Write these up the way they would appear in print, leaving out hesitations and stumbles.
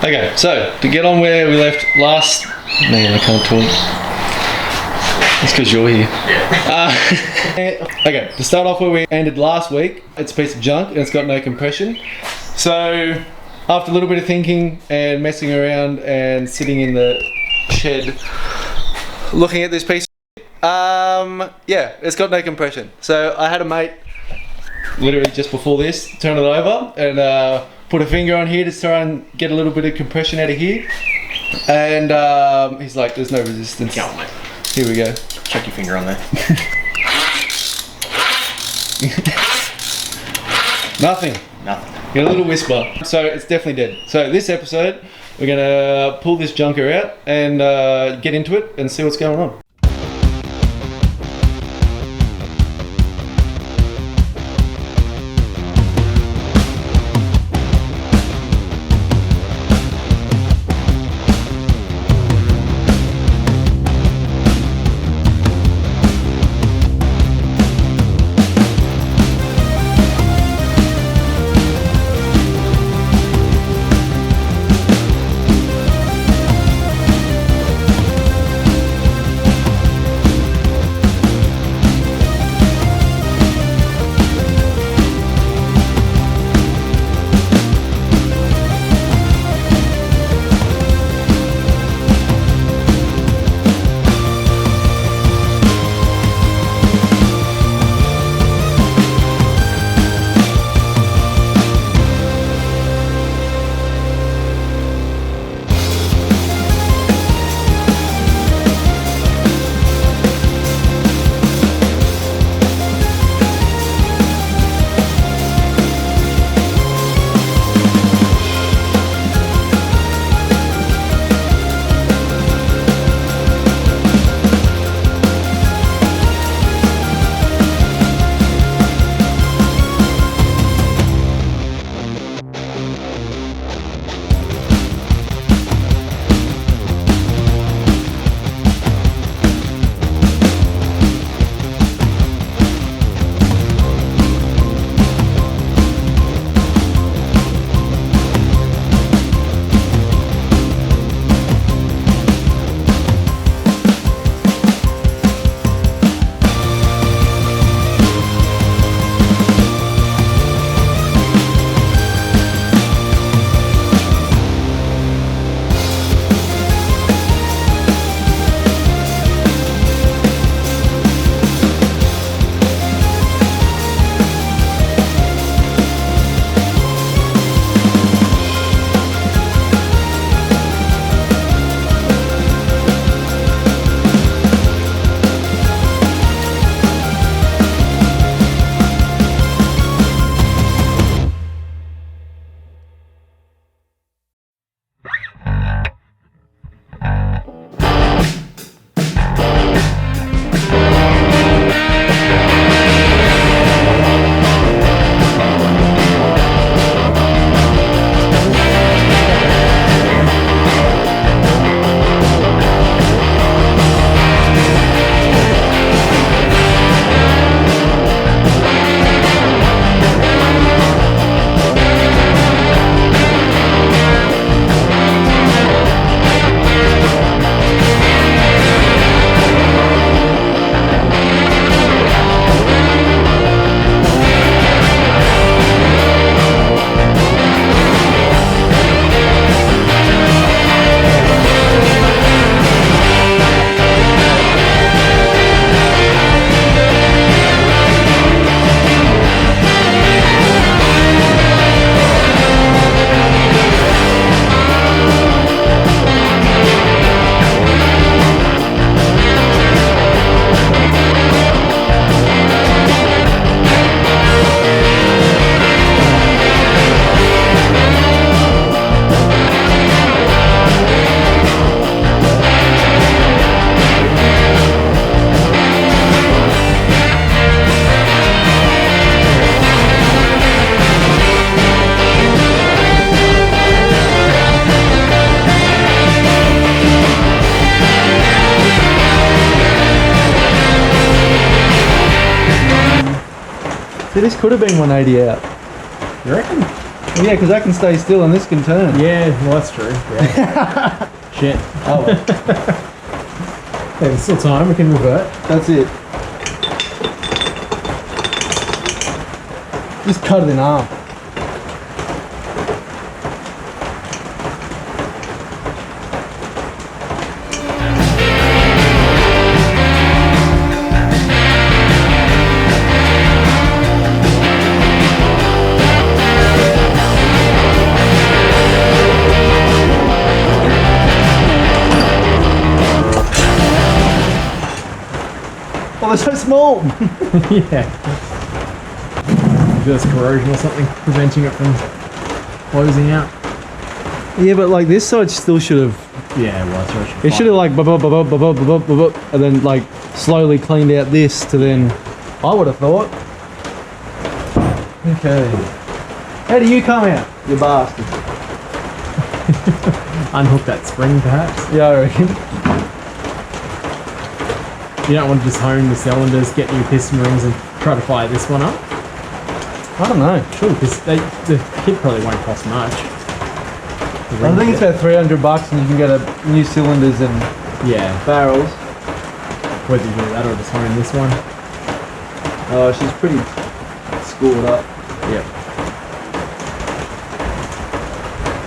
Okay, so to get on where we left last. Man, I can't talk. It's because you're here. Okay, to start off where we ended last week, it's a piece of junk and it's got no compression. So after a little bit of thinking and messing around and sitting in the shed looking at this piece, yeah, it's got no compression. So I had a mate literally just before this turn it over and put a finger on here to try and get a little bit of compression out of here, and he's like, there's no resistance. Yeah, mate. Here we go. Chuck your finger on there. Nothing. Nothing. Get a little whisper. So it's definitely dead. So this episode, we're gonna pull this junker out and get into it and see what's going on. So this could have been 180 out. You reckon? Yeah, because that can stay still and this can turn. Yeah, well that's true. Yeah. Shit. Oh well. Yeah, there's still time, we can revert. That's it. Just cut it in half. Oh, they're so small! Yeah. There's corrosion or something preventing it from closing out. Yeah, but like this side still should have. Yeah, well, that's right. It should have like and then like slowly cleaned out this to then. I would have thought. Okay. How do you come out, you bastard? Unhook that spring, perhaps. Yeah, I reckon. You don't want to just hone the cylinders, get new piston rings, and try to fire this one up. I don't know. Sure, because the kit probably won't cost much. I think it's about $300 and you can get new cylinders and barrels. Whether you do that or just hone this one. Oh, she's pretty scored up. Yep.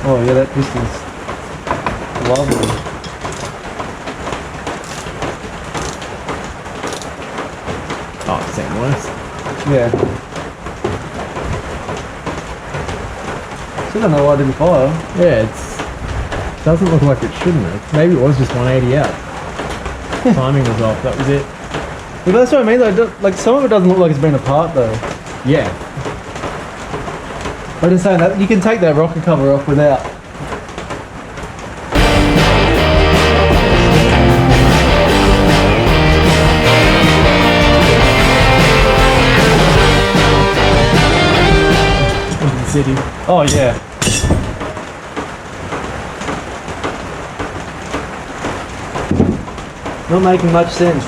Oh yeah, that piston's lovely. Oh, same worse. Yeah. Still don't know why I didn't fire. Yeah, it doesn't look like it shouldn't have. Maybe it was just 180 out. Timing was off, that was it. Yeah, but that's what I mean though, like some of it doesn't look like it's been apart though. Yeah. I'm just saying that you can take that rocker cover off without. Into the city. Oh yeah. Not making much sense.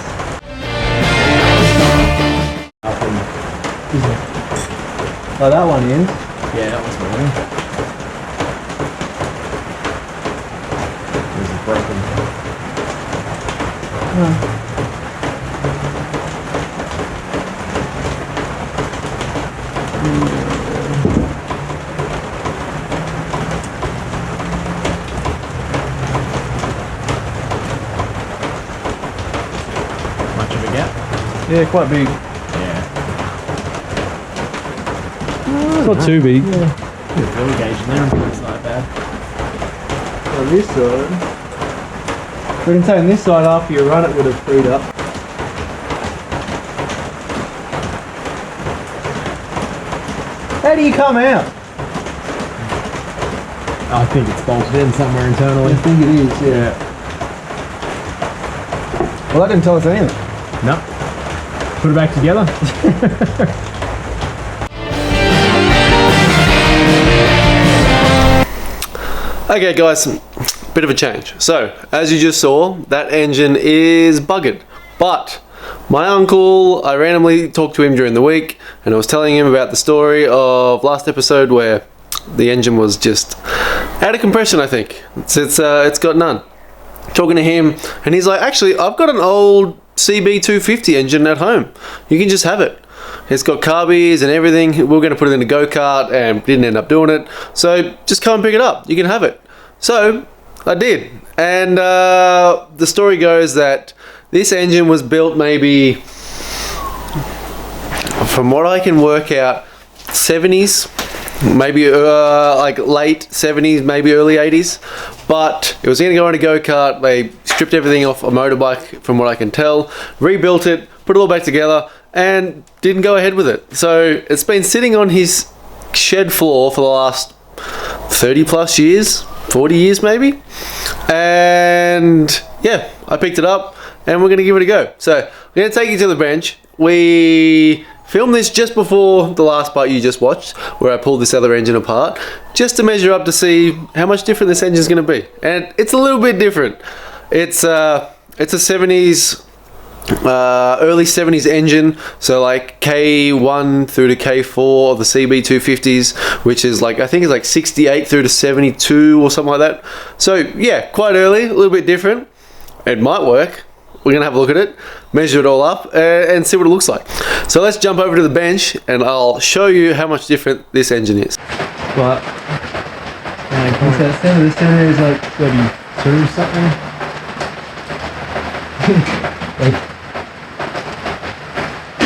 Like that one is. Yeah, that was wrong. This is broken. Much of a gap? Yeah, quite big. Yeah. It's not too big. Yeah. There's a fill gauge in there, it's not bad. On this side. We can take this side after you run it would have freed up. How do you come out? I think it's bolted in somewhere internally. I think it is, yeah. Well, that didn't tell us anything. Nope. Put it back together. Okay guys, bit of a change. So, as you just saw, that engine is buggered. But, my uncle, I randomly talked to him during the week, and I was telling him about the story of last episode where the engine was just out of compression, I think. It's got none. Talking to him, and he's like, actually, I've got an old CB250 engine at home. You can just have it. It's got carbies and everything. We were going to put it in a go-kart and didn't end up doing it. So just come and pick it up. You can have it. So I did. And the story goes that this engine was built maybe, from what I can work out, 70s. Maybe like late 70s, maybe early 80s. But it was going to go on a go-kart. They stripped everything off a motorbike from what I can tell. Rebuilt it, put it all back together, and didn't go ahead with it. So it's been sitting on his shed floor for the last 30 plus years, 40 years maybe. And yeah, I picked it up and we're gonna give it a go. So I'm gonna take you to the bench. We filmed this just before the last part you just watched, where I pulled this other engine apart, just to measure up to see how much different this engine is gonna be. And it's a little bit different. It's a 70s early 70s engine, so like K1 through to K4 of the CB250s, which is like, I think it's like 68 through to 72 or something like that. So yeah, quite early, a little bit different. It might work. We're gonna have a look at it, measure it all up, and see what it looks like. So let's jump over to the bench and I'll show you how much different this engine is. But This center is like 32 something. like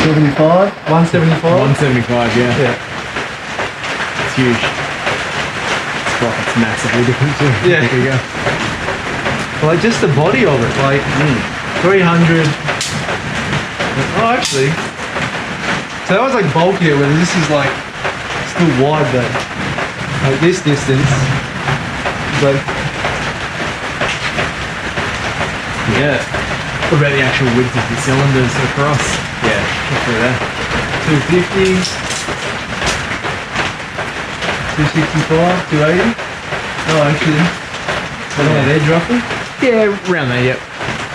75, 175. 175, yeah. Yeah. It's huge. It's massively different too. Yeah. There you go. Like just the body of it, like 300. Oh, actually, so that was like bulkier. Whereas this is like still wide though. Like this distance, like yeah. What about the actual width of the cylinders across? Yeah, Look through there. 250, 265, 280. Oh, actually, on that edge roughly. Yeah, around there, yep.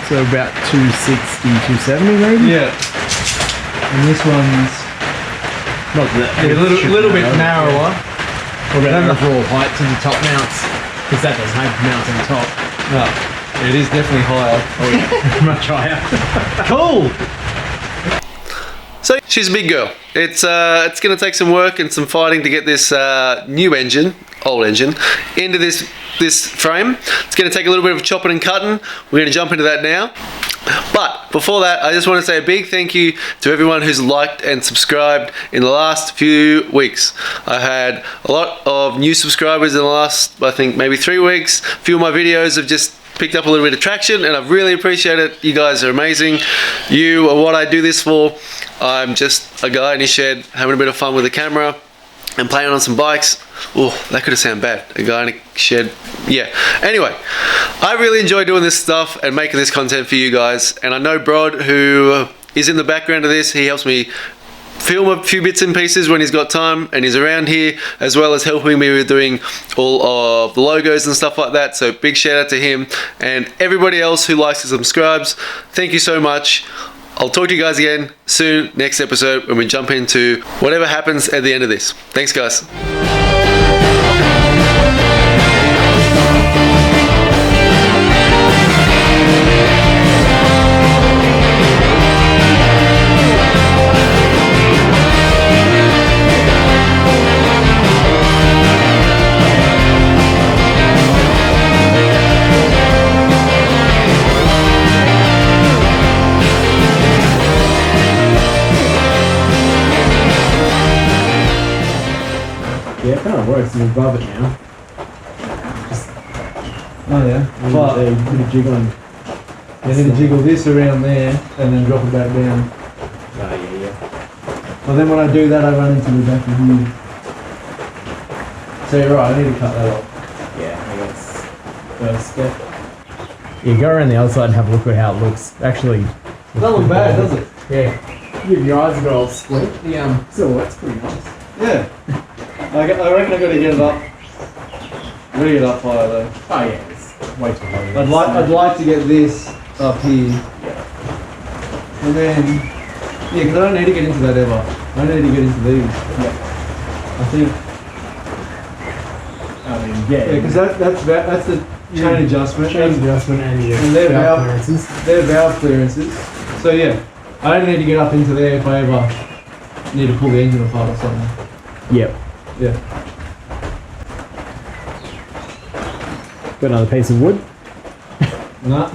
So about 260, 270 maybe? Yeah. And this one's Not that. a little bit narrower. What about the overall height to the top mounts? Because that doesn't have mounts on the top. No, it is definitely higher. Oh yeah, much higher. Cool. So she's a big girl. It's going to take some work and some fighting to get this new engine, old engine, into this frame. It's going to take a little bit of chopping and cutting. We're going to jump into that now. But before that, I just want to say a big thank you to everyone who's liked and subscribed in the last few weeks. I had a lot of new subscribers in the last, I think, maybe 3 weeks. A few of my videos have just picked up a little bit of traction and I really appreciate it. You guys are amazing. You are what I do this for. I'm just a guy in his shed having a bit of fun with the camera and playing on some bikes. Oh, that could have sounded bad. A guy in a shed. Yeah. Anyway, I really enjoy doing this stuff and making this content for you guys. And I know Brod, who is in the background of this, he helps me film a few bits and pieces when he's got time and he's around here, as well as helping me with doing all of the logos and stuff like that. So big shout out to him and everybody else who likes and subscribes. Thank you so much. I'll talk to you guys again soon, next episode, when we jump into whatever happens at the end of this. Thanks, guys. Yeah, it kind of works. It's above it now. Oh yeah. A But bit of jiggling. you need to jiggle this around there and then drop it back down. Oh yeah, yeah. But then when I do that, I run into the back of here. So you're right. I need to cut that off. Yeah, I guess first step. Yeah, go around the other side and have a look at how it looks. Actually, Doesn't look bad, does it? Yeah. Give your eyes a good old squint. The silhouette's pretty nice. Yeah. I reckon I got to get it up. Really get up higher though. Oh yeah, it's way too low. I'd like to get this up here. Yeah. And then yeah, because I don't need to get into that ever. I don't need to get into these. Yeah. I think. I mean, yeah. Yeah, because that's the chain adjustment. Chain adjustment and your And they're valve valve clearances. They're valve clearances. So yeah, I don't need to get up into there if I ever need to pull the engine apart or something. Yep. Yeah. Got another piece of wood. Nah,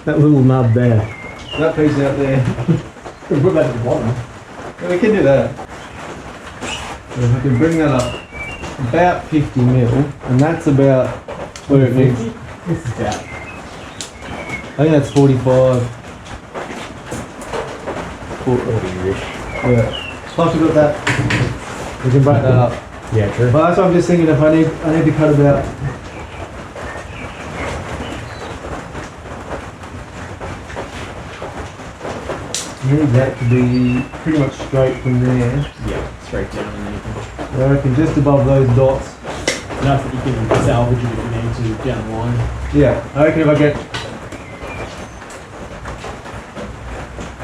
That little nub there. that piece out there. We put that at the bottom. Yeah, we can do that. And if I can bring that up about 50 mil, and that's about where it needs. This is about. I think that's 45. 40-ish. Yeah. Plus we've got that. We can break that up. Yeah, true. But that's what I'm just thinking. If I need to cut about. I need that to be pretty much straight from there. Yeah, straight down and then you can. I reckon just above those dots. Enough that you can salvage it if you need to down the line. Yeah, I reckon if I get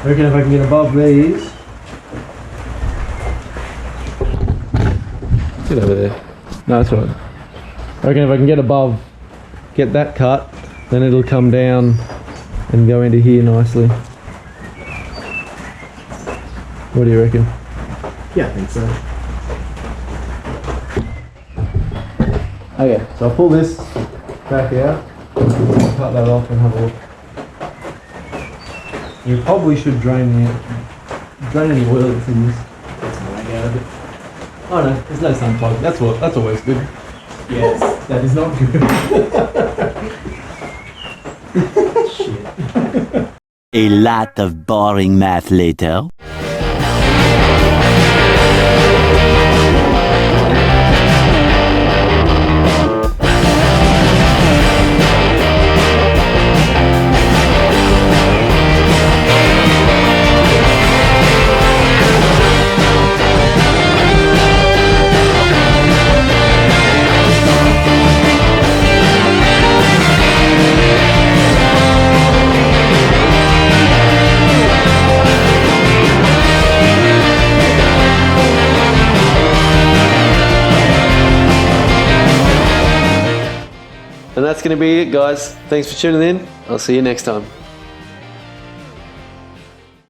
I reckon if I can get above these. Get over there. No, that's right. I reckon if I can get above, get that cut, then it'll come down and go into here nicely. What do you reckon? Yeah, I think so. Okay, so I'll pull this back out, cut that off and have a look. You probably should drain any oil that's in this. That's my way out of it. Oh no, there's no sun plug. That's always good. Yes, that is not good. Shit. A lot of boring math later. And that's going to be it, guys. Thanks for tuning in. I'll see you next time.